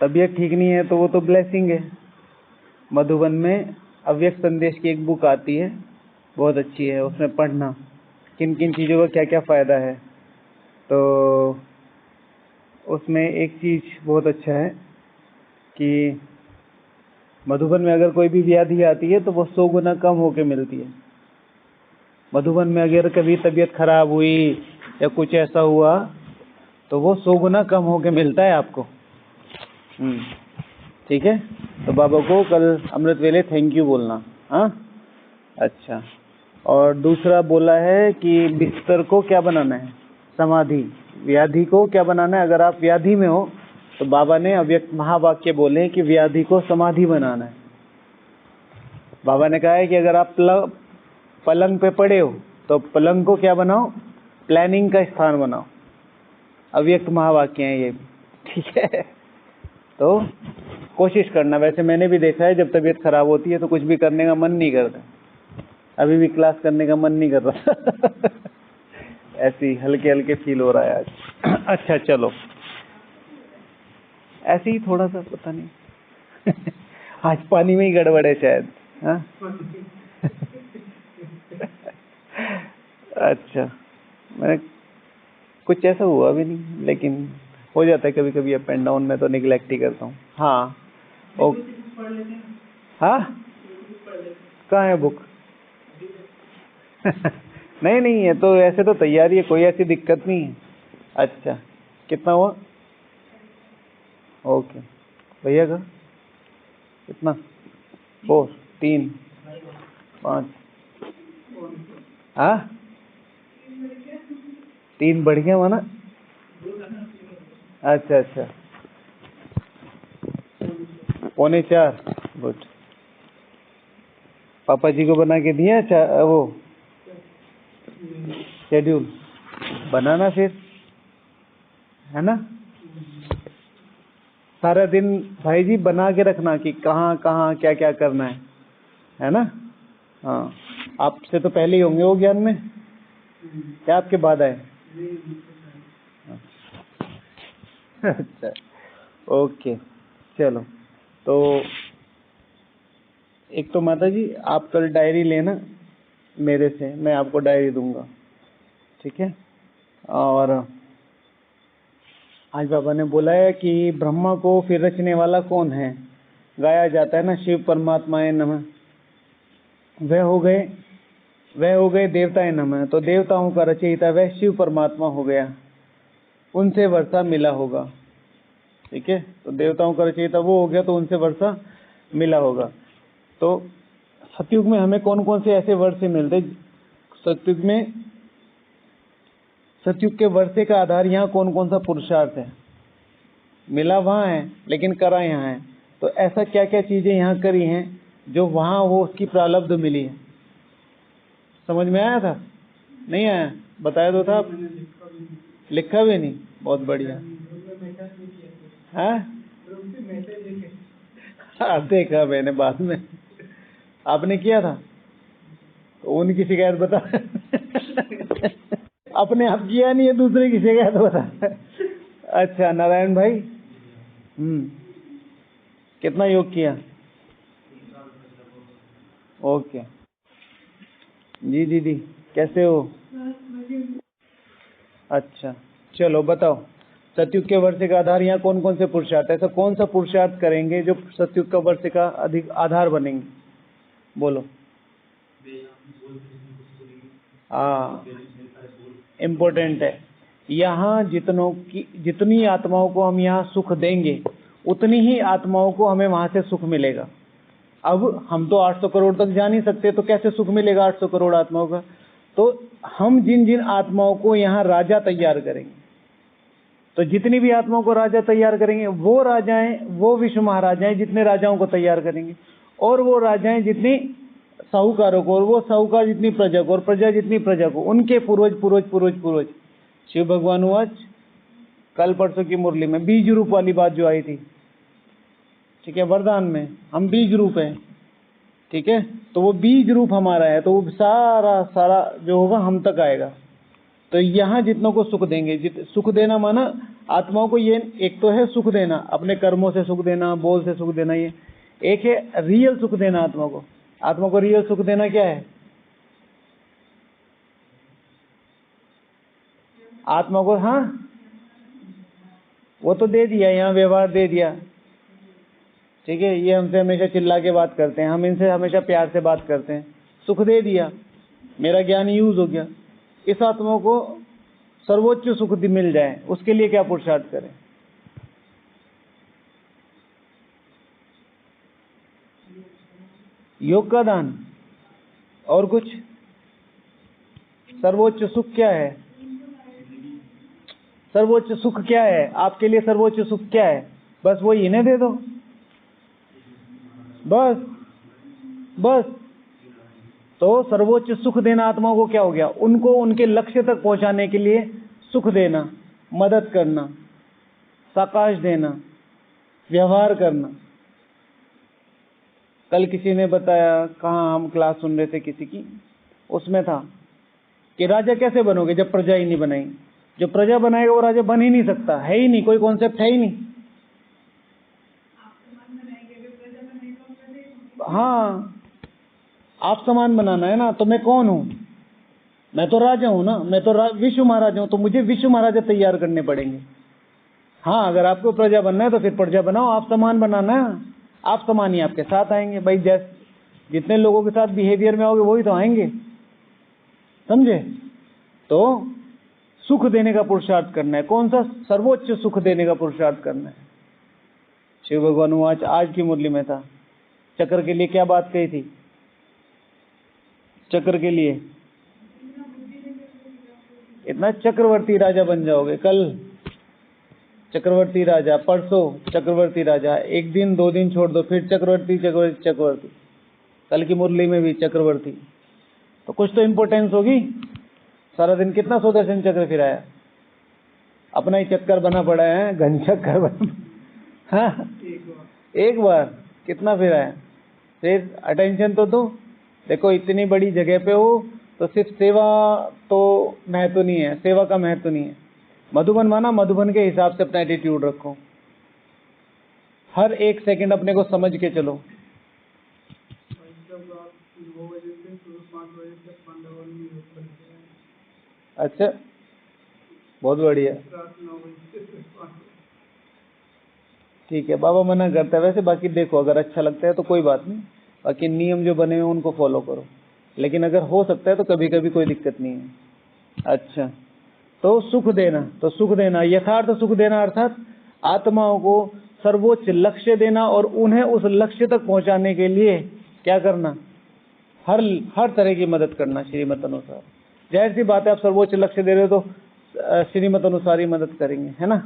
तबीयत ठीक नहीं है तो वो तो ब्लेसिंग है। मधुबन में अव्यक्त संदेश की एक बुक आती है, बहुत अच्छी है, उसमें पढ़ना किन किन चीज़ों का क्या क्या फ़ायदा है। तो उसमें एक चीज़ बहुत अच्छा है कि मधुबन में अगर कोई भी व्याधि आती है तो वो 100 गुना कम होके मिलती है। मधुबन में अगर कभी तबीयत खराब हुई या कुछ ऐसा हुआ तो वो 100 गुना कम होके मिलता है आपको। ठीक है, तो बाबा को कल अमृत वेले थैंक यू बोलना। हाँ, अच्छा। और दूसरा बोला है कि बिस्तर को क्या बनाना है, समाधि। व्याधि को क्या बनाना है, अगर आप व्याधि में हो तो बाबा ने अव्यक्त महावाक्य बोले हैं कि व्याधि को समाधि बनाना है। बाबा ने कहा है कि अगर आप पलंग पे पड़े हो तो पलंग को क्या बनाओ, प्लानिंग का स्थान बनाओ। अव्यक्त महावाक्य हैं ये, ठीक है। तो कोशिश करना। वैसे मैंने भी देखा है जब तबीयत खराब होती है तो कुछ भी करने का मन नहीं करता। अभी भी क्लास करने का मन नहीं कर रहा ऐसे ही हल्के हल्के फील हो रहा है आज। अच्छा चलो, ऐसे ही थोड़ा सा पता नहीं आज पानी में ही गड़बड़ है शायद। हाँ अच्छा, मैंने कुछ ऐसा हुआ भी नहीं, लेकिन हो जाता है कभी कभी अप एंड डाउन में, तो निगलेक्ट ही करता हूँ। हाँ हाँ, कहाँ है बुक? नहीं नहीं, है तो ऐसे तो तैयारी है, कोई ऐसी दिक्कत नहीं है। अच्छा, कितना हुआ? ओके, भैया का कितना? 4 3 5। हाँ, 3 बढ़िया हुआ ना? अच्छा अच्छा, 3:45। गुड। पापा जी को बना के दिया वो शेड्यूल बनाना फिर, है ना? सारा दिन भाई जी बना के रखना कि कहाँ कहाँ क्या क्या करना है ना? हाँ, आपसे तो पहले ही होंगे वो ज्ञान में, क्या आपके बाद आए? अच्छा, ओके, चलो। तो एक तो माता जी आप कल डायरी लेना मेरे से, मैं आपको डायरी दूंगा, ठीक है? और आज बाबा ने बोला है कि ब्रह्मा को फिर रचने वाला कौन है, गाया जाता है ना, शिव परमात्माए नमः। वह हो गए देवताए नमः। तो देवताओं का रचयिता वह शिव परमात्मा हो गया, उनसे वर्षा मिला होगा, ठीक है? तो देवताओं का रचयिता वो हो गया, तो उनसे वर्षा मिला होगा। तो सतयुग में हमें कौन कौन से ऐसे वर्षे मिलते? सतयुग में, सतयुग के वर्षे का आधार यहाँ कौन कौन सा पुरुषार्थ है? मिला वहाँ है लेकिन करा यहाँ है। तो ऐसा क्या क्या चीजें यहाँ करी हैं जो वहाँ वो उसकी प्रारब्ध मिली है? समझ में आया था? नहीं आया? बताया तो था। लिखा भी नहीं? बहुत बढ़िया। हाँ, देखा मैंने बाद में, आपने किया था तो उनकी शिकायत बता अपने आप किया नहीं है, दूसरे की शिकायत बता। अच्छा नारायण भाई, कितना योग किया? ओके जी दीदी, कैसे हो? अच्छा, चलो बताओ, सतयुग के वर्ष का आधार यहाँ कौन कौन से पुरुषार्थ, ऐसा कौन सा पुरुषार्थ करेंगे जो सतयुग का वर्ष का अधिक आधार बनेंगे? बोलो। हाँ, इम्पोर्टेंट है। यहाँ जितनी आत्माओं को हम यहाँ सुख देंगे उतनी ही आत्माओं को हमें वहां से सुख मिलेगा। अब हम तो 800 करोड़ तक जा नहीं सकते, तो कैसे सुख मिलेगा 800 करोड़ आत्माओं का? तो हम जिन जिन आत्माओं को यहाँ राजा तैयार करेंगे, तो जितनी भी आत्माओं को राजा तैयार करेंगे, वो राजाएं, वो विश्व महाराजाएं जितने राजाओं को तैयार करेंगे, और वो राजाएं जितनी साहूकारों को, और वो साहूकार जितनी प्रजा को, और प्रजा जितनी प्रजा को, उनके पूर्वज पूर्वज पूर्वज पूर्वज। शिव भगवान आज कल परसों की मुरली में बीज रूप वाली बात जो आई थी, ठीक है, वरदान में हम बीज रूप हैं, ठीक है? तो वो बीज रूप हमारा है, तो वो सारा सारा जो होगा हम तक आएगा। तो यहाँ जितनों को सुख देंगे, सुख देना माना आत्माओं को ये एक तो है सुख देना, अपने कर्मों से सुख देना, बोल से सुख देना, ये एक है रियल सुख देना आत्मा को। आत्मा को रियल सुख देना क्या है? आत्मा को, हाँ वो तो दे दिया, यहाँ व्यवहार दे दिया, ठीक है। ये हमसे हमेशा चिल्ला के बात करते हैं, हम इनसे हमेशा प्यार से बात करते हैं, सुख दे दिया, मेरा ज्ञान यूज हो गया। इस आत्मा को सर्वोच्च सुख मिल जाए, उसके लिए क्या पुरुषार्थ करें? योग का दान और कुछ? सर्वोच्च सुख क्या है? सर्वोच्च सुख क्या है आपके लिए? सर्वोच्च सुख क्या है? बस वो इन्हें दे दो, बस बस। तो सर्वोच्च सुख देना आत्माओं को क्या हो गया? उनको उनके लक्ष्य तक पहुंचाने के लिए सुख देना, मदद करना, साकाश देना, व्यवहार करना। कल किसी ने बताया, कहाँ हम क्लास सुन रहे थे किसी की, उसमें था कि राजा कैसे बनोगे जब प्रजा ही नहीं बनाई? जो प्रजा बनाएगा वो राजा बन ही नहीं सकता, है ही नहीं, कोई कॉन्सेप्ट है ही नहीं। हाँ, आप समान बनाना है ना, तो मैं कौन हूं? मैं तो राजा हूं ना, मैं तो विश्व महाराजा हूं, तो मुझे विश्व महाराजा तैयार करने पड़ेंगे। हाँ, अगर आपको प्रजा बनना है तो फिर प्रजा बनाओ, आप समान बनाना है, आप समान ही आपके साथ आएंगे भाई। जैसे जितने लोगों के साथ बिहेवियर में आओगे वही तो आएंगे, समझे? तो सुख देने का पुरुषार्थ करना है। कौन सा? सर्वोच्च सुख देने का पुरुषार्थ करना है। शिव भगवान आज की मुरली में था, चक्र के लिए क्या बात कही थी? चक्र के लिए इतना चक्रवर्ती राजा बन जाओगे, कल चक्रवर्ती राजा, परसों चक्रवर्ती राजा, एक दिन 2 दिन छोड़ दो फिर चक्रवर्ती चक्रवर्ती चक्रवर्ती, कल की मुरली में भी चक्रवर्ती। तो कुछ तो इम्पोर्टेंस होगी। सारा दिन कितना सुदर्शन चक्र फिराया, अपना ही चक्कर बना पड़ा है, घन चक्कर बना। हाँ, एक बार कितना फिराया? फिर अटेंशन तो दो। देखो इतनी बड़ी जगह पे हो तो सिर्फ सेवा तो महत्व नहीं है, सेवा का महत्व नहीं है। मधुबन माना, मधुबन के हिसाब से अपना एटीट्यूड रखो, हर एक सेकंड अपने को समझ के चलो। अच्छा, बहुत बढ़िया, ठीक है। बाबा मना करता है वैसे, बाकी देखो अगर अच्छा लगता है तो कोई बात नहीं, बाकी नियम जो बने हुए उनको फॉलो करो, लेकिन अगर हो सकता है तो कभी कभी कोई दिक्कत नहीं है। अच्छा, तो सुख देना, तो सुख देना, यथार्थ सुख देना अर्थात आत्माओं को सर्वोच्च लक्ष्य देना और उन्हें उस लक्ष्य तक पहुंचाने के लिए क्या करना? हर तरह की मदद करना श्रीमत अनुसार। जाहिर सी बात है, आप सर्वोच्च लक्ष्य दे रहे हो तो श्रीमत अनुसार ही मदद करेंगे, है ना?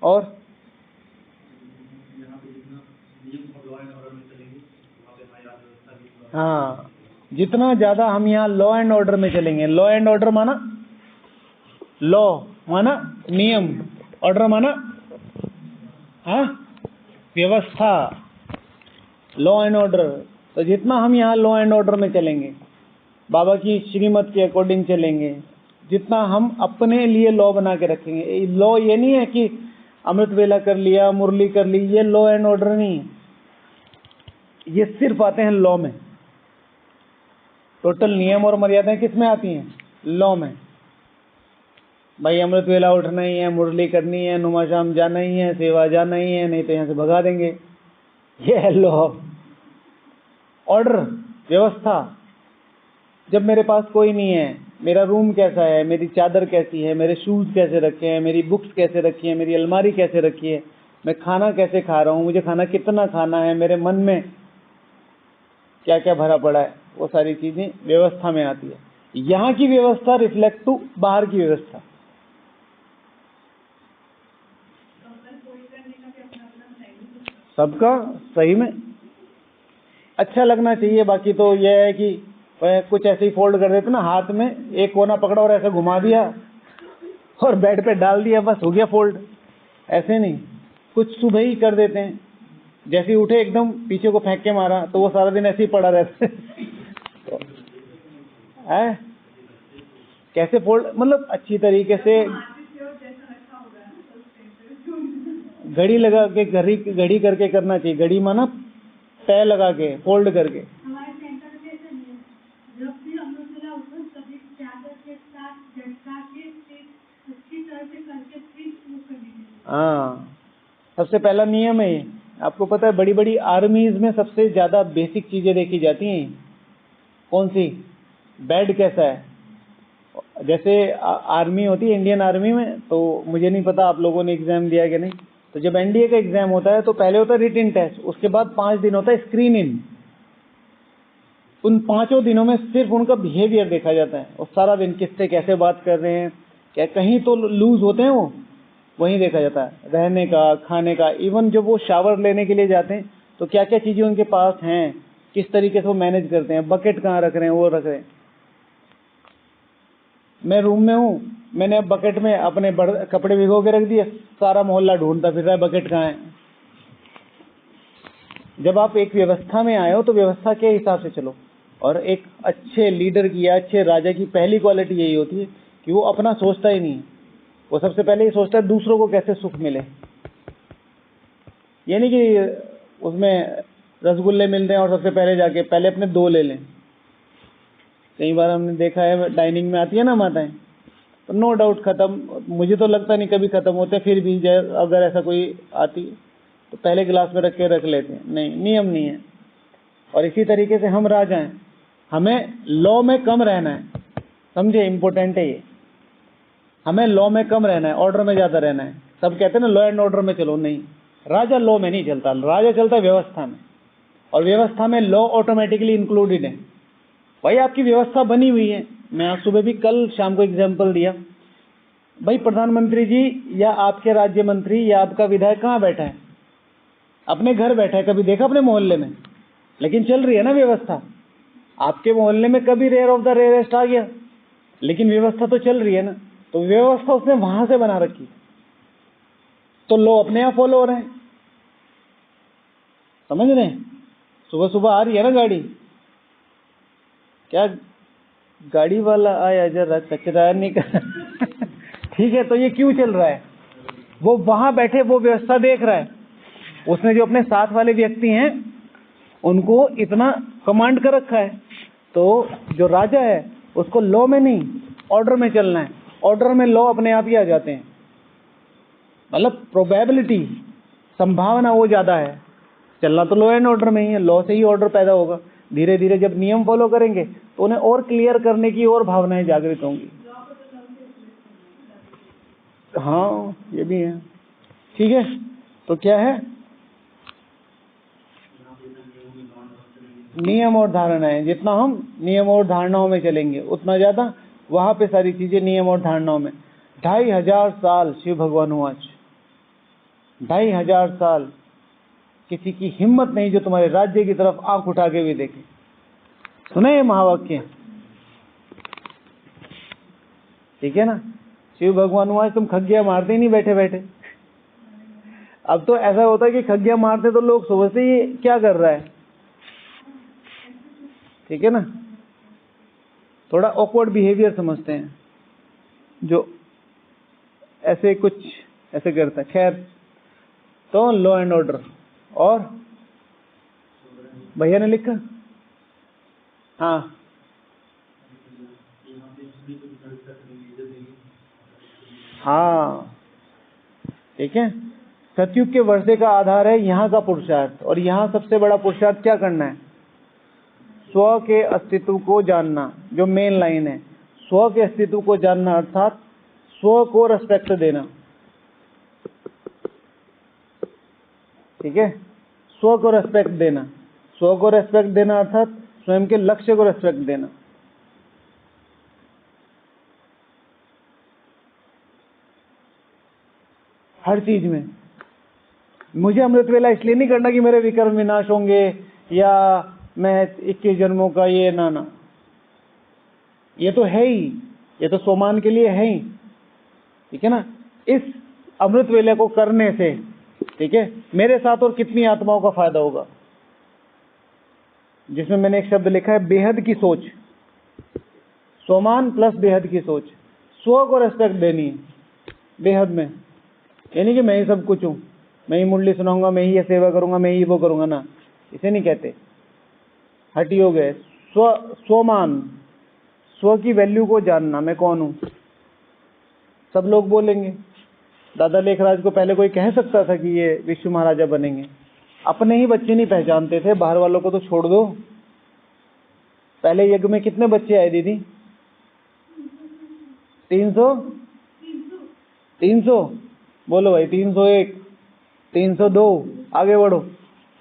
और हाँ, जितना ज्यादा हम यहाँ लॉ एंड ऑर्डर में चलेंगे, लॉ एंड ऑर्डर माना, लॉ माना नियम, ऑर्डर माना हाँ व्यवस्था, लॉ एंड ऑर्डर। तो जितना हम यहाँ लॉ एंड ऑर्डर में चलेंगे, बाबा की श्रीमत के अकॉर्डिंग चलेंगे, जितना हम अपने लिए लॉ बना के रखेंगे। लॉ ये नहीं है कि अमृत वेला कर लिया, मुरली कर ली, ये लॉ एंड ऑर्डर नहीं है। ये सिर्फ आते हैं लॉ में। टोटल नियम और मर्यादाएं किस में आती हैं? लॉ में। भाई अमृत वेला उठना ही है, मुरली करनी है, नुमा शाम जाना ही है, सेवा जाना ही है, नहीं तो यहाँ से भगा देंगे। ये है लॉ, ऑर्डर, व्यवस्था। जब मेरे पास कोई नहीं है, मेरा रूम कैसा है, मेरी चादर कैसी है, मेरे शूज कैसे रखे हैं, मेरी बुक्स कैसे रखी है, मेरी अलमारी कैसे रखी है, मैं खाना कैसे खा रहा हूँ, मुझे खाना कितना खाना है, मेरे मन में क्या क्या भरा पड़ा है, वो सारी चीजें व्यवस्था में आती है। यहाँ की व्यवस्था रिफ्लेक्ट टू बाहर की व्यवस्था। सबका सही में अच्छा लगना चाहिए। बाकी तो यह है कि कुछ ऐसे ही फोल्ड कर देते ना, हाथ में एक कोना पकड़ा और ऐसे घुमा दिया और बेड पे डाल दिया, बस हो गया फोल्ड। ऐसे नहीं, कुछ सुबह ही कर देते हैं, जैसे ही उठे एकदम पीछे को फेंक के मारा तो वो सारा दिन ऐसे ही पड़ा रहता है। कैसे फोल्ड, मतलब अच्छी तरीके से। घड़ी लगा के, घड़ी घड़ी करके करना चाहिए। घड़ी माना पैर लगा के, फोल्ड करके। हमारे सेंटर में ऐसा नहीं है, जब भी हम लोग मिला उसको कभी चादर के साथ झटका के फिर अच्छी तरह से करके फिर वो करने। हाँ, सबसे पहला नियम है ये। आपको पता है बड़ी बड़ी आर्मीज में सबसे ज्यादा बेसिक चीजें देखी जाती हैं। कौन सी? बेड कैसा है। जैसे आर्मी होती है, इंडियन आर्मी में, तो मुझे नहीं पता आप लोगों ने एग्जाम दिया कि नहीं। तो जब एनडीए का एग्जाम होता है तो पहले होता है रिटन टेस्ट, उसके बाद 5 दिन होता है स्क्रीन इन। उन 5 दिनों में सिर्फ उनका बिहेवियर देखा जाता है, और सारा दिन किससे कैसे बात कर रहे हैं, क्या कहीं तो लूज होते हैं वो, वहीं देखा जाता है। रहने का, खाने का, इवन जब वो शावर लेने के लिए जाते हैं तो क्या क्या चीजें उनके पास हैं, किस तरीके से वो मैनेज करते हैं, बकेट कहाँ रख रहे हैं, वो रख रहे हैं। मैं रूम में हूँ, मैंने अब बकेट में अपने कपड़े भिगो के रख दिए, सारा मोहल्ला ढूंढता फिर रहा है बकेट कहाँ है। जब आप एक व्यवस्था में आए हो तो व्यवस्था के हिसाब से चलो। और एक अच्छे लीडर की या अच्छे राजा की पहली क्वालिटी यही होती है कि वो अपना सोचता ही नहीं है, वो सबसे पहले ही सोचता है दूसरों को कैसे सुख मिले। ये नहीं कि उसमें रसगुल्ले मिल रहे हैं और सबसे पहले जाके पहले अपने 2 ले लें। कई बार हमने देखा है, डाइनिंग में आती है ना माताएं, तो नो डाउट खत्म, मुझे तो लगता नहीं कभी खत्म होते, फिर भी अगर ऐसा कोई आती तो पहले गिलास में रख के रख लेते हैं। नहीं, नियम नहीं है। और इसी तरीके से हम राजा हैं, हमें लॉ में कम रहना है, समझे, इंपॉर्टेंट है ये। हमें लॉ में कम रहना है, ऑर्डर में ज्यादा रहना है। सब कहते हैं ना लॉ एंड ऑर्डर में चलो, नहीं, राजा लॉ में नहीं चलता, राजा चलता है व्यवस्था में, और व्यवस्था में लॉ ऑटोमेटिकली इंक्लूडेड है। भाई आपकी व्यवस्था बनी हुई है। मैं आज सुबह भी, कल शाम को एग्जाम्पल दिया, भाई प्रधानमंत्री जी या आपके राज्य मंत्री या आपका विधायक कहाँ बैठा है? अपने घर बैठा है। कभी देखा अपने मोहल्ले में? लेकिन चल रही है ना व्यवस्था। आपके मोहल्ले में कभी रेयर ऑफ द रेयरेस्ट आ गया, लेकिन व्यवस्था तो चल रही है ना। तो व्यवस्था उसने वहां से बना रखी, तो लो अपने आप फॉलो हो रहे हैं। समझ रहे हैं? सुबह सुबह आ रही है ना गाड़ी, क्या गाड़ी वाला आया जरा कचरा निकाल ठीक है, तो ये क्यों चल रहा है? वो वहां बैठे वो व्यवस्था देख रहा है, उसने जो अपने साथ वाले व्यक्ति हैं उनको इतना कमांड कर रखा है। तो जो राजा है उसको लॉ में नहीं ऑर्डर में चलना है। ऑर्डर में लॉ अपने आप ही आ जाते हैं, मतलब प्रोबेबिलिटी, संभावना वो ज्यादा है। चलना तो लॉ एंड ऑर्डर में ही है, लॉ से ही ऑर्डर पैदा होगा। धीरे धीरे जब नियम फॉलो करेंगे तो उन्हें और क्लियर करने की और भावनाएं जागृत होंगी। हाँ, ये भी है। ठीक है, तो क्या है? नियम और धारणाएं। जितना हम नियम और धारणाओं में चलेंगे उतना ज्यादा वहां पे सारी चीजें नियम और धारणाओं में। 2500 साल शिव भगवान हुआ, 2500 साल किसी की हिम्मत नहीं जो तुम्हारे राज्य की तरफ आंख उठा के भी देखे। सुने ये महावाक्य? ठीक है ना? शिव भगवान हुआ, तुम खग्गिया मारते ही नहीं बैठे बैठे। अब तो ऐसा होता है कि खग्गिया मारते तो लोग सोचते ये क्या कर रहा है। ठीक है ना? थोड़ा ऑकवर्ड बिहेवियर समझते हैं जो ऐसे कुछ ऐसे करता है। खैर, तो लॉ एंड ऑर्डर। और भैया ने लिखा, हाँ, हाँ, ठीक है। सतयुग के वर्षे का आधार है यहाँ का पुरुषार्थ, और यहाँ सबसे बड़ा पुरुषार्थ क्या करना है? स्व के अस्तित्व को जानना, जो मेन लाइन है। स्व के अस्तित्व को जानना अर्थात स्व को रेस्पेक्ट देना। ठीक है, स्व को रेस्पेक्ट देना। स्व को रेस्पेक्ट देना अर्थात स्वयं के लक्ष्य को रेस्पेक्ट देना। हर चीज में। मुझे अमृत वेला इसलिए नहीं करना कि मेरे विकर्म विनाश होंगे या मैं 21 जन्मों का ये ना, ये तो है ही, ये तो सोमान के लिए है ही। ठीक है ना? इस अमृत वेला को करने से, ठीक है, मेरे साथ और कितनी आत्माओं का फायदा होगा, जिसमें मैंने एक शब्द लिखा है, बेहद की सोच। सोमान प्लस बेहद की सोच। स्व को रेस्पेक्ट देनी है बेहद में, यानी कि मैं ही सब कुछ हूं, मैं ही मुरली सुनाऊंगा, मैं ही ये सेवा करूंगा, मैं ही वो करूंगा ना, इसे नहीं कहते। हठ योग है स्वमान, स्व की वैल्यू को जानना, मैं कौन हूं। सब लोग बोलेंगे, दादा लेखराज को पहले कोई कह सकता था कि ये विश्व महाराजा बनेंगे? अपने ही बच्चे नहीं पहचानते थे, बाहर वालों को तो छोड़ दो। पहले यज्ञ में कितने बच्चे आए दीदी? 300 बोलो भाई, 301, 302, आगे बढ़ो।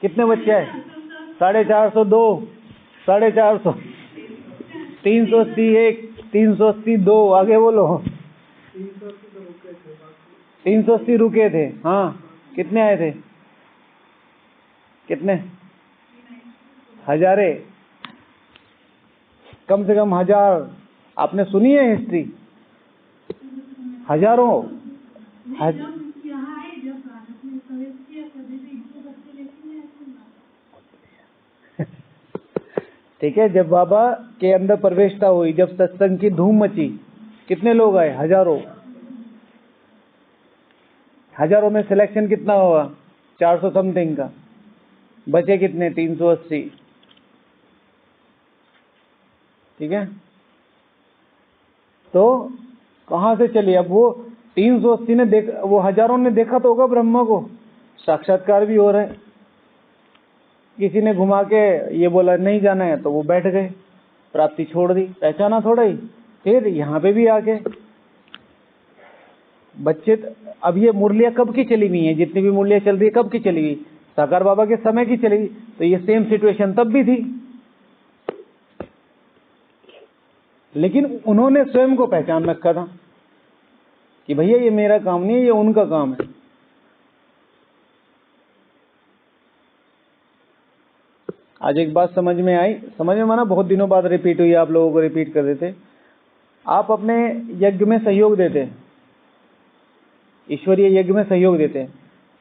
कितने बच्चे आए? 450, 450, 381, 382, आगे बोलो। 380 रुके थे। हाँ, कितने आए थे? कितने? हजारे, कम से कम 1000। आपने सुनी है हिस्ट्री? हजारों। ठीक है, जब बाबा के अंदर प्रवेशता हुई, जब सत्संग की धूम मची, कितने लोग आए? हजारों। हजारों में सिलेक्शन कितना होगा? 400 समथिंग का। बचे कितने? 380। ठीक है, तो कहां से चली? अब वो 380 ने देखा, वो हजारों ने देखा तो होगा ब्रह्मा को, साक्षात्कार भी हो रहा है। किसी ने घुमा के ये बोला नहीं जाना है, तो वो बैठ गए, प्राप्ति छोड़ दी, पहचाना थोड़ा ही। फिर यहाँ पे भी आके बच्चे, अब ये मुरलियां कब की चली हुई हैं? जितनी भी मुरलियां चल रही है कब की चली हुई? साकार बाबा के समय की चली हुई। तो ये सेम सिचुएशन तब भी थी, लेकिन उन्होंने स्वयं को पहचान रखा था कि भैया ये मेरा काम नहीं है, ये उनका काम है। आज एक बात समझ में आई, समझ में माना बहुत दिनों बाद रिपीट हुई, आप लोगों को रिपीट कर देते। आप अपने यज्ञ में सहयोग देते हैं, ईश्वरीय यज्ञ में सहयोग देते हैं,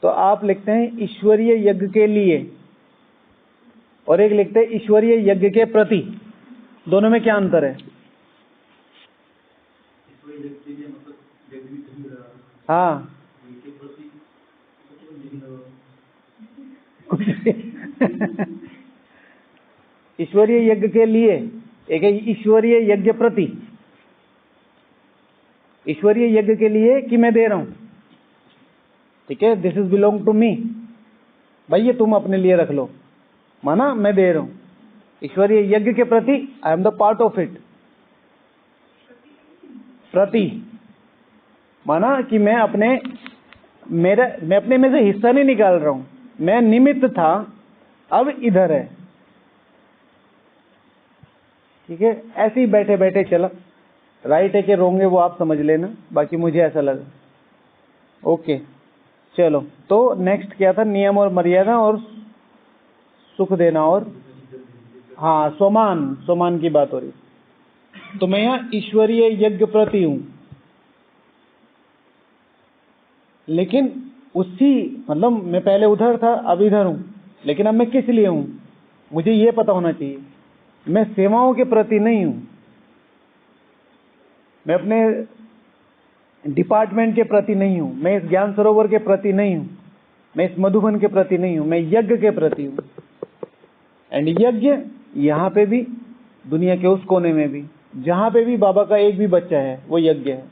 तो आप लिखते हैं ईश्वरीय यज्ञ के लिए, और एक लिखते हैं ईश्वरीय यज्ञ के प्रति। दोनों में क्या अंतर है? हाँ, ईश्वरीय यज्ञ के लिए, एक है ईश्वरीय यज्ञ प्रति। ईश्वरीय यज्ञ के लिए कि मैं दे रहा हूं, ठीक है, this is belong to me, भाई ये तुम अपने लिए रख लो, माना मैं दे रहा हूं। ईश्वरीय यज्ञ के प्रति, I am the part of it. प्रति माना कि मैं अपने में से हिस्सा नहीं निकाल रहा हूं, मैं निमित्त था, अब इधर है। ठीक है, ऐसे ही बैठे बैठे चला, राइट है कि रोंगे वो आप समझ लेना, बाकी मुझे ऐसा लगा। ओके, चलो, तो नेक्स्ट क्या था? नियम और मर्यादा और सुख देना, और हाँ स्वमान की बात हो रही। तो मैं यहाँ ईश्वरीय यज्ञ प्रति हूं, लेकिन उसी मतलब मैं पहले उधर था, अब इधर हूं, लेकिन अब मैं किस लिए हूं मुझे ये पता होना चाहिए। मैं सेवाओं के प्रति नहीं हूं, मैं अपने डिपार्टमेंट के प्रति नहीं हूं, मैं इस ज्ञान सरोवर के प्रति नहीं हूं, मैं इस मधुबन के प्रति नहीं हूं, मैं यज्ञ के प्रति हूं। एंड यज्ञ यहाँ पे भी, दुनिया के उस कोने में भी, जहां पे भी बाबा का एक भी बच्चा है, वो यज्ञ है।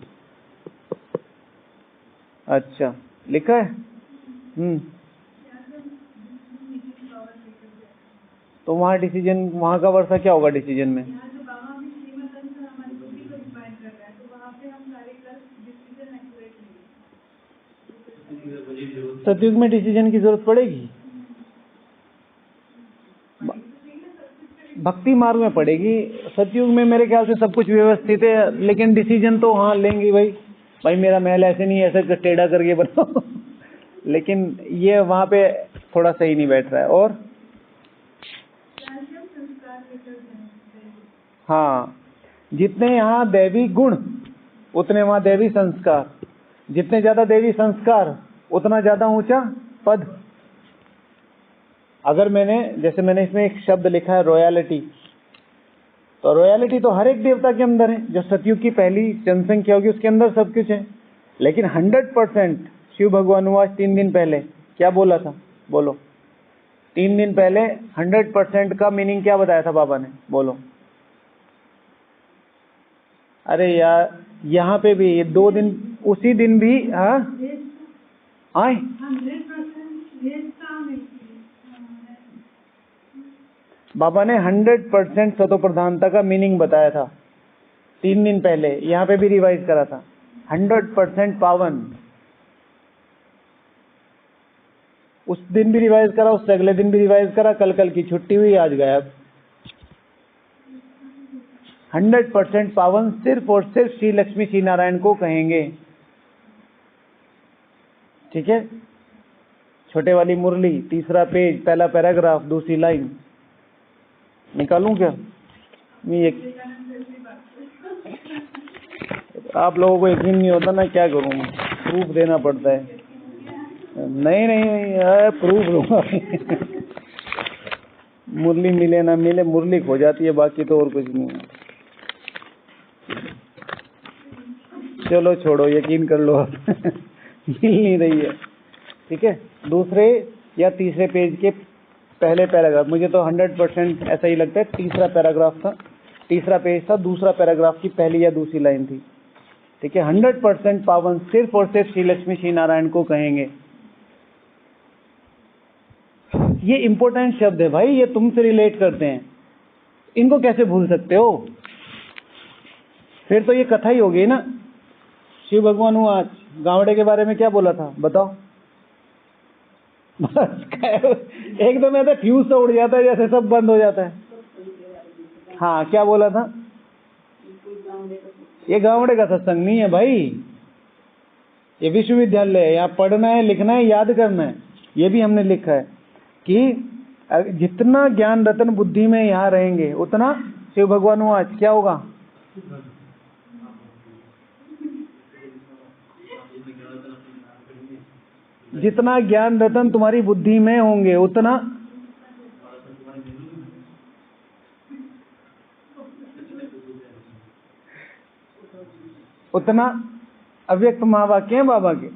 अच्छा, लिखा है? तो वहाँ डिसीजन, वहाँ का वर्षा क्या होगा डिसीजन में? सतयुग में डिसीजन की जरूरत पड़ेगी, भक्ति मार्ग में पड़ेगी। सतयुग में मेरे ख्याल से सब कुछ व्यवस्थित है, लेकिन डिसीजन तो हाँ लेंगे भाई मेरा महल ऐसे नहीं, ऐसे टेढ़ा करके बनाओ लेकिन ये वहाँ पे थोड़ा सही नहीं बैठ रहा है। और हाँ, जितने यहाँ दैवी गुण उतने वहाँ दैवी संस्कार, जितने ज्यादा दैवी संस्कार उतना ज्यादा ऊंचा पद। अगर जैसे मैंने इसमें एक शब्द लिखा है रॉयलिटी, तो रॉयलिटी तो हर एक देवता के अंदर है। जो सतयुग की पहली जनसंख्या होगी उसके अंदर सब कुछ है, लेकिन 100% शिव भगवान हुआ 3 दिन पहले क्या बोला था, बोलो। 3 दिन पहले 100% का मीनिंग क्या बताया था बाबा ने, बोलो। अरे यार यहाँ पे भी 2 दिन, उसी दिन भी हाँ आए 100% वेद काम है। बाबा ने 100% सतो प्रधानता का मीनिंग बताया था 3 दिन पहले, यहाँ पे भी रिवाइज करा था। 100% पावन, उस दिन भी रिवाइज करा, उससे अगले दिन भी रिवाइज करा, कल की छुट्टी हुई, आज गया। 100% पावन सिर्फ और सिर्फ श्री लक्ष्मी श्री नारायण को कहेंगे, ठीक है। छोटे वाली मुरली, तीसरा पेज, पहला पैराग्राफ, दूसरी लाइन निकालूं क्या मैं? आप लोगों को यकीन नहीं होता ना, क्या करूं, प्रूफ देना पड़ता है। नहीं प्रूफ दूंगा। मुरली मिले ना मिले, मुरली खो जाती है, बाकी तो और कुछ नहीं है। चलो छोड़ो, यकीन कर लो। मिल नहीं रही है, ठीक है। दूसरे या तीसरे पेज के पहले पैराग्राफ, मुझे तो 100% ऐसा ही लगता है, तीसरा पैराग्राफ था, तीसरा पेज था, दूसरा पैराग्राफ की पहली या दूसरी लाइन थी, ठीक है। 100% पावन सिर्फ और सिर्फ श्री लक्ष्मी श्री नारायण को कहेंगे। ये इंपॉर्टेंट शब्द है भाई, ये तुमसे रिलेट करते हैं, इनको कैसे भूल सकते हो? फिर तो ये कथा ही होगी ना। शिव भगवान आज गावड़े के बारे में क्या बोला था, बताओ। एकदम ऐसा फ्यूज तो उड़ जाता है, जैसे सब बंद हो जाता है। हाँ, क्या बोला था? ये गावड़े का सत्संग नहीं है भाई, ये विश्वविद्यालय है, यहाँ पढ़ना है, लिखना है, याद करना है। ये भी हमने लिखा है कि जितना ज्ञान रतन बुद्धि में यहाँ रहेंगे, उतना शिव भगवान आज क्या होगा? जितना ज्ञान रतन तुम्हारी बुद्धि में होंगे, उतना अव्यक्त महावाक्य है बाबा के,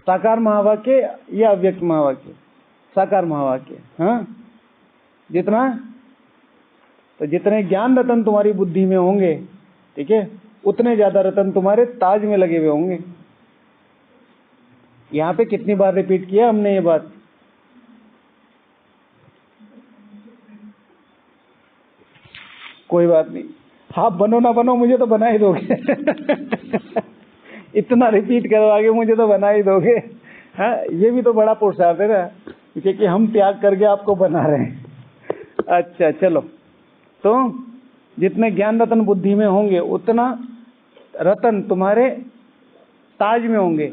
साकार महावाक्य या अव्यक्त महावाक्य? साकार महावाक्य। हाँ, जितना, तो जितने ज्ञान रतन तुम्हारी बुद्धि में होंगे, ठीक है, उतने ज्यादा रतन तुम्हारे ताज में लगे हुए होंगे। यहाँ पे कितनी बार रिपीट किया हमने ये बात? कोई बात नहीं, आप बनो ना बनो, मुझे तो बना ही दोगे। इतना रिपीट करवागे मुझे तो बना ही दोगे। हाँ, ये भी तो बड़ा पुरुषार्थ है ना, क्योंकि हम त्याग करके आपको बना रहे हैं। अच्छा चलो, तो जितने ज्ञान रतन बुद्धि में होंगे, उतना रतन तुम्हारे ताज में होंगे।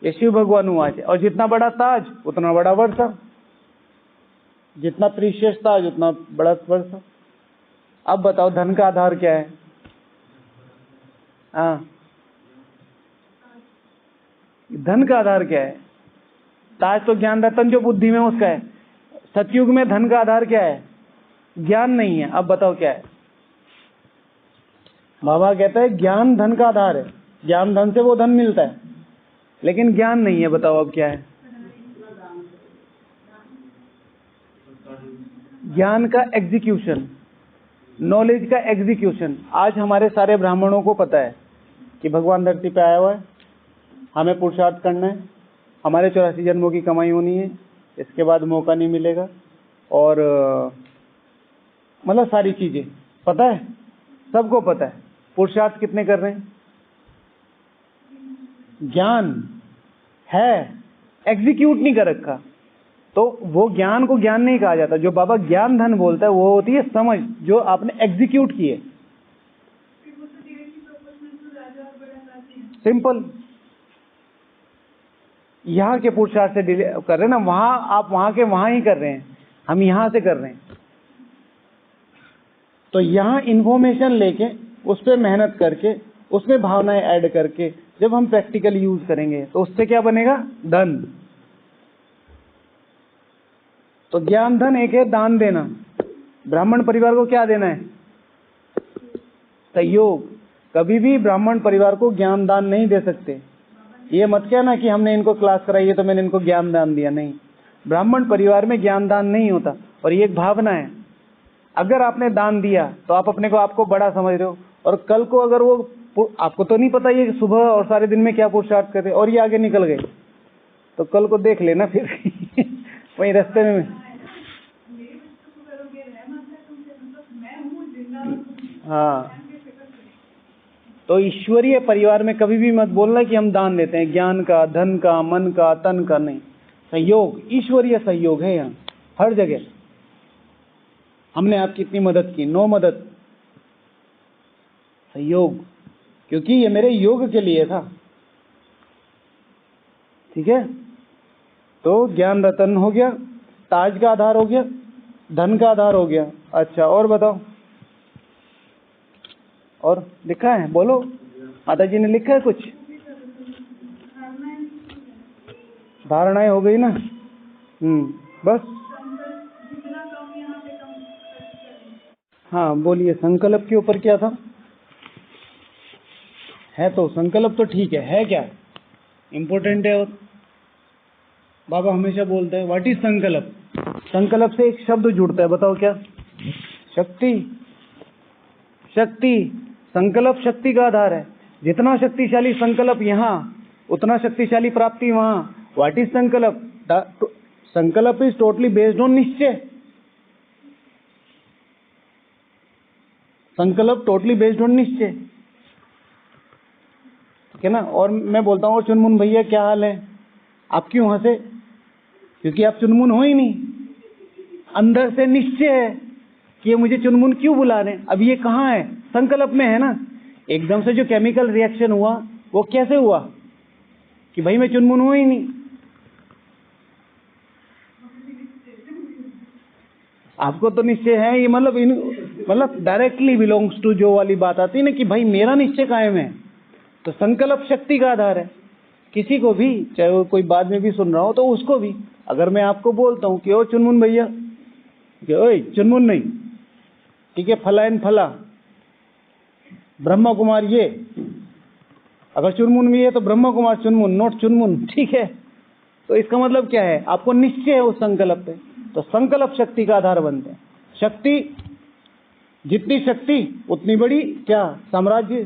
ये शिव भगवान आज, और जितना बड़ा ताज उतना बड़ा वर्षा, जितना प्रीशियस ताज उतना बड़ा वर्षा। अब बताओ धन का आधार क्या है? हाँ, धन का आधार क्या है? ताज तो ज्ञान रतन जो बुद्धि में उसका है। सतयुग में धन का आधार क्या है? ज्ञान नहीं है। अब बताओ क्या है? बाबा कहता है ज्ञान धन का आधार है, ज्ञान धन से वो धन मिलता है, लेकिन ज्ञान नहीं है। बताओ अब क्या है? ज्ञान का एग्जीक्यूशन, नॉलेज का एग्जीक्यूशन। आज हमारे सारे ब्राह्मणों को पता है कि भगवान धरती पे आया हुआ है, हमें पुरुषार्थ करना है, हमारे 84 जन्मों की कमाई होनी है, इसके बाद मौका नहीं मिलेगा, और मतलब सारी चीजें पता है, सबको पता है। पुरुषार्थ कितने कर रहे हैं? ज्ञान है, एग्जीक्यूट नहीं कर रखा, तो वो ज्ञान को ज्ञान नहीं कहा जाता। जो बाबा ज्ञान धन बोलता है वो होती है समझ, जो आपने एग्जीक्यूट की है। सिंपल। यहाँ के पुरुषार्थ से कर रहे हैं ना, वहां आप वहां के वहां ही कर रहे हैं, हम यहां से कर रहे हैं। तो यहाँ इंफॉर्मेशन लेके, उस पर मेहनत करके, उसमें भावनाएं ऐड करके जब हम प्रैक्टिकल यूज करेंगे, तो उससे क्या बनेगा? धन। तो ज्ञान धन एक है दान देना। ब्राह्मण परिवार को क्या देना है? सहयोग। कभी भी ब्राह्मण परिवार को ज्ञान दान नहीं दे सकते। ये मत कहना कि हमने इनको क्लास कराई है तो मैंने इनको ज्ञान दान दिया, नहीं। ब्राह्मण परिवार में ज्ञान दान नहीं होता, और ये एक भावना है। अगर आपने दान दिया तो आप अपने को आपको बड़ा समझ रहे हो, और कल को अगर वो आपको तो नहीं पता ये सुबह और सारे दिन में क्या पुरुषार्थ करे और ये आगे निकल गए, तो कल को देख लेना फिर वहीं रास्ते में। हाँ, तो ईश्वरीय परिवार में कभी भी मत बोलना कि हम दान देते हैं, ज्ञान का, धन का, मन का, तन का, नहीं। सहयोग, ईश्वरीय सहयोग है यहाँ हर जगह। हमने आपकी इतनी मदद की, नो मदद, सहयोग, क्योंकि ये मेरे योग के लिए था। ठीक है, तो ज्ञान रतन हो गया, ताज का आधार हो गया, धन का आधार हो गया। अच्छा, और बताओ, और लिखा है? बोलो, माता जी ने लिखा है कुछ? धारणाएं हो गई ना? बस। हाँ बोलिए, संकल्प के ऊपर क्या था? है तो संकल्प तो ठीक है क्या इम्पोर्टेंट है। और बाबा हमेशा बोलते हैं व्हाट इज संकल्प। संकल्प से एक शब्द जुड़ता है, बताओ क्या? शक्ति। शक्ति, संकल्प शक्ति का आधार है। जितना शक्तिशाली संकल्प यहाँ, उतना शक्तिशाली प्राप्ति वहां। व्हाट इज संकल्प? संकल्प इज टोटली बेस्ड ऑन निश्चय। संकल्प टोटली बेस्ड ऑन निश्चय, ठीक है ना। और मैं बोलता हूँ, चुनमुन भैया क्या हाल है? आप क्यों हंसे? क्योंकि आप चुनमुन हो ही नहीं। अंदर से निश्चय है कि ये मुझे चुनमुन क्यों बुला रहे हैं। अब ये कहाँ है? संकल्प में है ना। एकदम से जो केमिकल रिएक्शन हुआ वो कैसे हुआ कि भाई मैं चुनमुन हूं ही नहीं। आपको तो निश्चय है, ये मतलब डायरेक्टली बिलोंग्स टू जो वाली बात आती है ना कि भाई मेरा निश्चय कायम है। तो संकल्प शक्ति का आधार है। किसी को भी, चाहे वो कोई बाद में भी सुन रहा हो, तो उसको भी अगर मैं आपको बोलता हूँ कि ओ चुनमुन भैया, ओए चुनमुन नहीं, ठीक है, फला एंड फला ब्रह्मा कुमार, ये अगर चुनमुन भी है तो ब्रह्मा कुमार चुनमुन, नोट चुनमुन, ठीक है। तो इसका मतलब क्या है? आपको निश्चय है उस संकल्प पे। तो संकल्प शक्ति का आधार बनते हैं। शक्ति, जितनी शक्ति उतनी बड़ी क्या? साम्राज्य।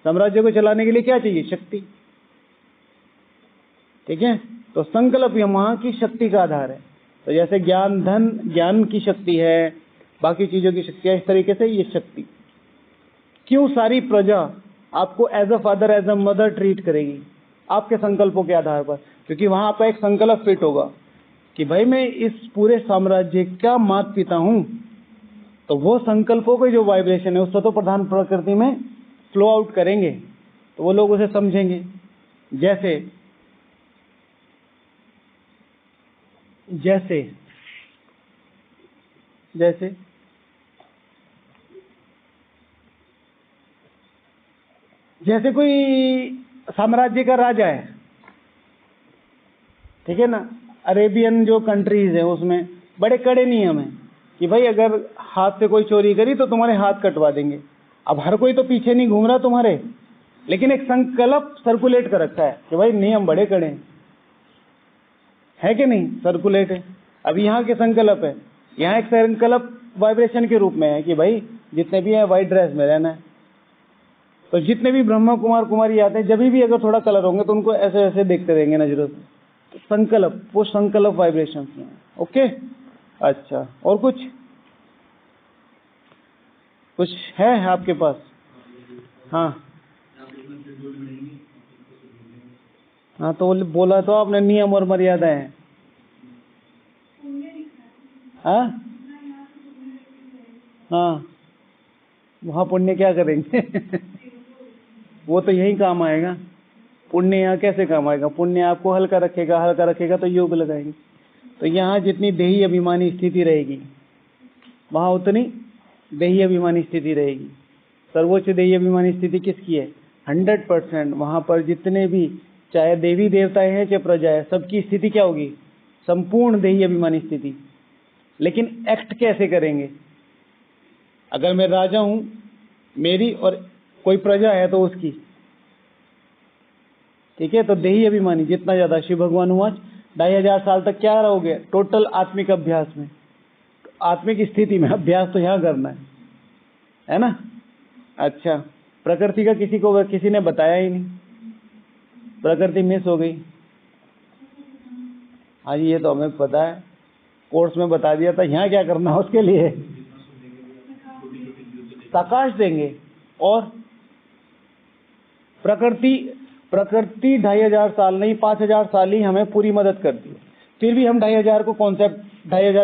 साम्राज्य को चलाने के लिए क्या चाहिए? शक्ति, ठीक है। तो संकल्प वहां की शक्ति का आधार है। तो जैसे ज्ञान, धन, ज्ञान की शक्ति है, बाकी चीजों की शक्ति है, इस तरीके से ये शक्ति। क्यों सारी प्रजा आपको as a father, as a mother treat करेगी? आपके संकल्पों के आधार पर। क्योंकि वहां आपका एक संकल्प फिट होगा कि भाई मैं इस पूरे साम्राज्य का माता पिता हूं। तो वो संकल्पों के जो वाइब्रेशन है उस सतो प्रधान प्रकृति में फ्लो आउट करेंगे, तो वो लोग उसे समझेंगे। जैसे जैसे जैसे जैसे कोई साम्राज्य का राजा है, ठीक है ना। अरेबियन जो कंट्रीज है उसमें बड़े कड़े नियम है कि भाई अगर हाथ से कोई चोरी करी तो तुम्हारे हाथ कटवा देंगे। अब हर कोई तो पीछे नहीं घूम रहा तुम्हारे, लेकिन एक संकल्प सर्कुलेट कर रखा है कि भाई नियम बड़े कड़े है कि नहीं, सर्कुलेट है। अब यहाँ के संकल्प है, यहाँ एक संकल्प वाइब्रेशन के रूप में है कि भाई जितने भी हैं व्हाइट ड्रेस में रहना है। तो जितने भी ब्रह्मा कुमार कुमारी आते हैं, जब भी अगर थोड़ा कलर होंगे तो उनको ऐसे ऐसे देखते रहेंगे नजरों से। तो संकल्प, वो संकल्प वाइब्रेशन है। ओके, अच्छा, और कुछ है आपके पास? हाँ हाँ, तो बोला तो आपने नियम और मर्यादा है। हाँ हाँ, वहाँ पुण्य क्या करेंगे? वो तो यही काम आएगा। पुण्य यहाँ कैसे काम आएगा? पुण्य आपको हल्का रखेगा तो योग लगाएंगे। तो यहाँ जितनी देही अभिमानी स्थिति रहेगी, वहाँ उतनी देही अभिमानी स्थिति रहेगी। सर्वोच्च देही अभिमानी स्थिति किसकी है? 100%। वहाँ पर जितने भी, चाहे देवी देवताएं हैं चाहे प्रजा है, सबकी स्थिति क्या होगी? संपूर्ण देही अभिमानी स्थिति। लेकिन एक्ट कैसे करेंगे? अगर मैं राजा हूं मेरी, और कोई प्रजा है तो उसकी, ठीक है। तो देही अभिमानी जितना ज्यादा, शिव भगवान हुआ 2500 साल तक क्या रहोगे टोटल आत्मिक अभ्यास में, आत्मिक स्थिति में। अभ्यास तो यहाँ करना है ना। अच्छा, प्रकृति का किसी ने बताया ही नहीं, प्रकृति मिस हो गई। हाँ जी, ये तो हमें पता है, कोर्स में बता दिया था। यहाँ क्या करना है उसके लिए? प्रकाश देंगे। और प्रकृति 2500 साल नहीं, 5000 साल ही हमें पूरी मदद करती है। फिर भी हम 2500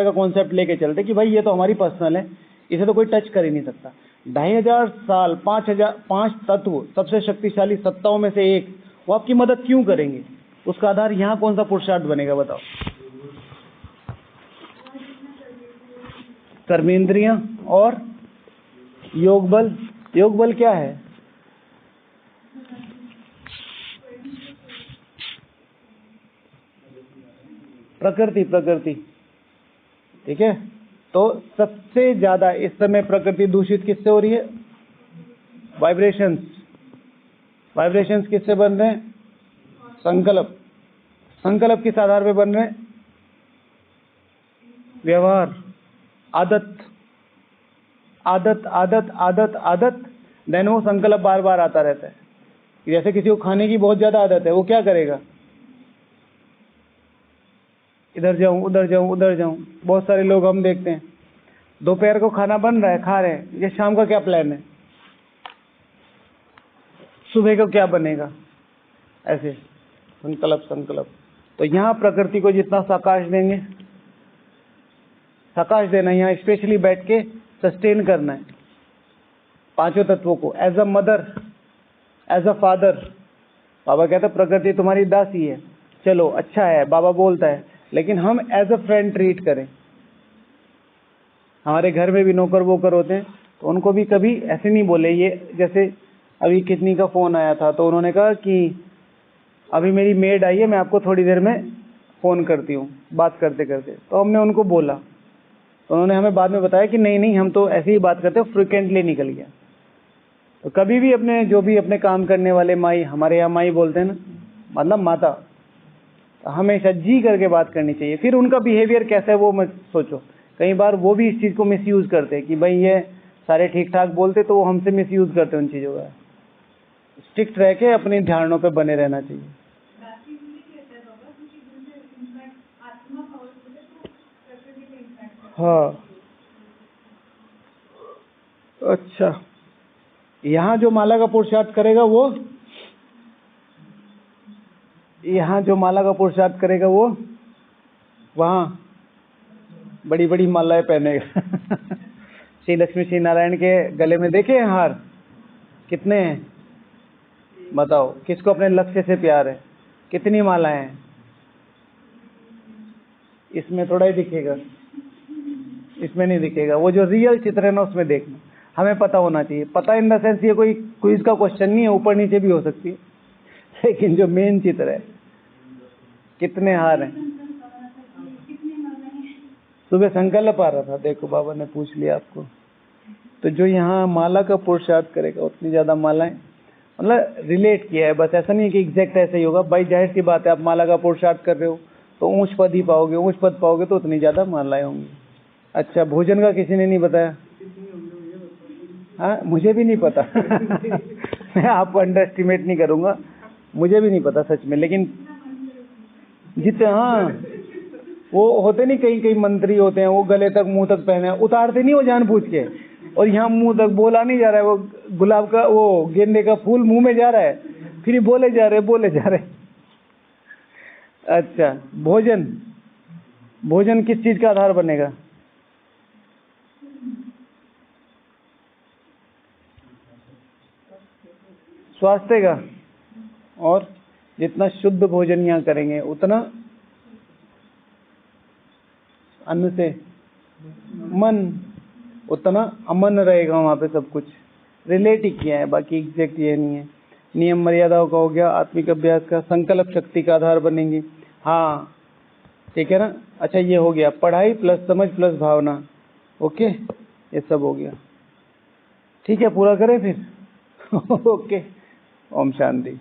का कॉन्सेप्ट लेके चलते कि भाई ये तो हमारी पर्सनल है, इसे तो कोई टच कर ही नहीं सकता। 2500 साल 5 तत्व सबसे शक्तिशाली सत्ताओं में से एक, वो आपकी मदद क्यों करेंगे? उसका आधार यहाँ कौन सा पुरुषार्थ बनेगा बताओ? कर्मेंद्रियां और योग बल। योग बल क्या है? प्रकृति। ठीक है। तो सबसे ज्यादा इस समय प्रकृति दूषित किससे हो रही है? वाइब्रेशंस किससे बन रहे हैं? संकल्प किस आधार पे बन रहे हैं? व्यवहार, आदत। देन वो संकल्प बार बार आता रहता है। जैसे किसी को खाने की बहुत ज्यादा आदत है, वो क्या करेगा? इधर जाऊं, उधर जाऊं। बहुत सारे लोग हम देखते हैं, दोपहर को खाना बन रहा है, खा रहे हैं, ये शाम का क्या प्लान है, सुबह को क्या बनेगा, ऐसे संकल्प। तो यहाँ प्रकृति को जितना साकाश देंगे, साकाश देना, यहाँ स्पेशली बैठ के सस्टेन करना है पांचों तत्वों को, as a mother, as a father. बाबा कहता है प्रकृति तुम्हारी दासी है, चलो अच्छा है, बाबा बोलता है, लेकिन हम एज अ फ्रेंड ट्रीट करें। हमारे घर में भी नौकर वोकर होते हैं, तो उनको भी कभी ऐसे नहीं बोले। ये जैसे अभी कितनी का फोन आया था, तो उन्होंने कहा कि अभी मेरी मेड आई है, मैं आपको थोड़ी देर में फोन करती हूँ, बात करते करते। तो हमने उनको बोला, तो उन्होंने हमें बाद में बताया कि नहीं, हम तो ऐसे ही बात करते हैं, फ्रिक्वेंटली निकल गया। तो कभी भी अपने जो भी अपने काम करने वाले माई, हमारे यहाँ माई बोलते हैं ना, मतलब माता, तो हमेशा जी करके बात करनी चाहिए। फिर उनका बिहेवियर कैसा है वो मत सोचो। कई बार वो भी इस चीज़ को मिसयूज करते हैं कि भाई ये सारे ठीक ठाक बोलते, तो वो हमसे मिसयूज करते हैं उन चीज़ों का। स्ट्रिक्ट रह के अपनी ध्यानों पे बने रहना चाहिए। हाँ, अच्छा, यहाँ जो माला का पुरुषार्थ करेगा वो, यहाँ जो माला का पुरुषार्थ करेगा वो वहाँ बड़ी बड़ी मालाएं पहनेगा। श्री लक्ष्मी श्री नारायण के गले में देखे हैं हार कितने हैं? बताओ, किसको अपने लक्ष्य से प्यार है? कितनी मालाएं हैं? इसमें थोड़ा ही दिखेगा, इसमें नहीं दिखेगा। वो जो रियल चित्र है ना, उसमें देखना। हमें पता होना चाहिए। पता इन द सेंस ये कोई क्विज का क्वेश्चन नहीं है, ऊपर नीचे भी हो सकती है, लेकिन जो मेन चित्र है, कितने हार हैं? सुबह संकल्प आ रहा था, देखो बाबा ने पूछ लिया आपको। तो जो यहाँ माला का पुरुषार्थ करेगा उतनी ज्यादा मालाएं, मतलब रिलेट किया है, बस ऐसा नहीं है कि एग्जैक्ट ऐसा ही होगा। भाई जाहिर सी बात है, आप माला का पुरुषार्थ कर रहे हो तो ऊंच पद ही पाओगे, ऊंच पद पाओगे तो उतनी ज्यादा मालाएं होंगी। अच्छा, भोजन का किसी ने नहीं बताया? हाँ, मुझे भी नहीं पता। मैं आपको अंडर एस्टिमेट नहीं करूंगा, मुझे भी नहीं पता सच में। लेकिन जितने, हाँ, वो होते नहीं, कई मंत्री होते हैं, वो गले तक मुंह तक पहने, उतारते नहीं वो जानबूझ के, और यहाँ मुंह तक बोला नहीं जा रहा है, वो गुलाब का, वो गेंदे का फूल मुंह में जा रहा है, फिर बोले जा रहे। अच्छा, भोजन किस चीज का आधार बनेगा? स्वास्थ्य का। और जितना शुद्ध भोजन यहाँ करेंगे उतना अन्न से मन, उतना अमन रहेगा वहाँ पे। सब कुछ रिलेट ही किया है, बाकी एग्जैक्ट ये नहीं है। नियम मर्यादाओं का हो गया, आत्मिक अभ्यास का, संकल्प शक्ति का आधार बनेंगे। हाँ ठीक है ना। अच्छा, ये हो गया पढ़ाई प्लस समझ प्लस भावना। ओके, ये सब हो गया। ठीक है, पूरा करें फिर। ओके, ओम शांति।